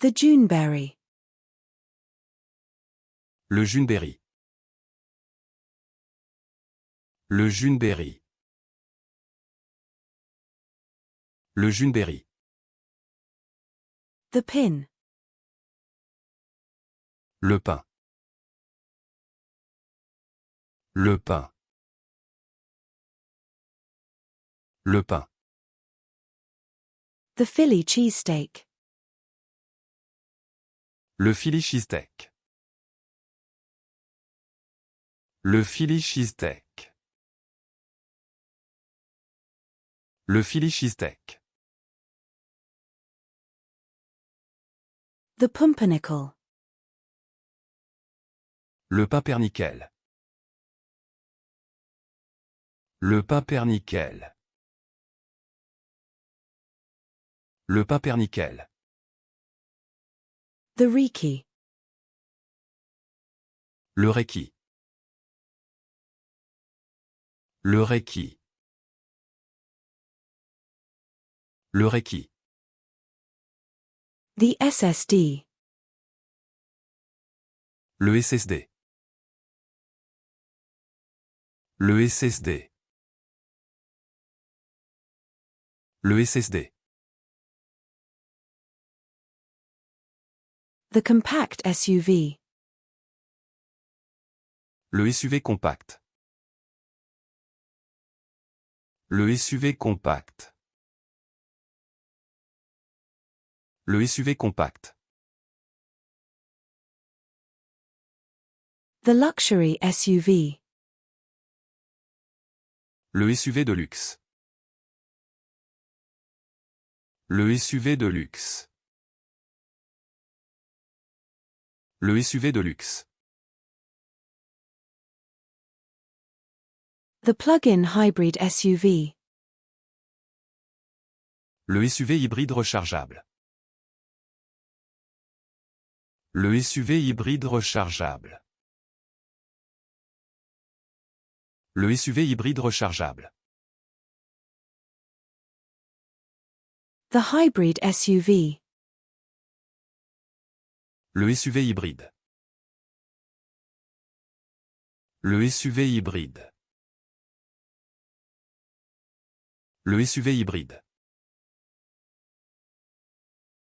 The Juneberry. Le Juneberry. Le Juneberry. Le Juneberry. The Pin. Le pain. Le pain. Le pain. The Philly cheesesteak. Le Philly cheesesteak. Le Philly cheesesteak. Le Philly cheesesteak. The Pumpernickel. Le Pumpernickel. Le Pumpernickel. Le Pumpernickel. The Reiki. Le Reiki. Le Reiki. Le Reiki. The SSD. Le SSD. Le SSD. Le SSD. The Compact SUV. Le SUV compact. Le SUV compact. Le SUV compact. The Luxury SUV. Le SUV de luxe. Le SUV de luxe. Le SUV de luxe. The Plug-in Hybrid SUV. Le SUV hybride rechargeable. Le SUV hybride rechargeable. Le SUV hybride rechargeable. The Hybrid SUV. Le SUV hybride. Le SUV hybride. Le SUV hybride.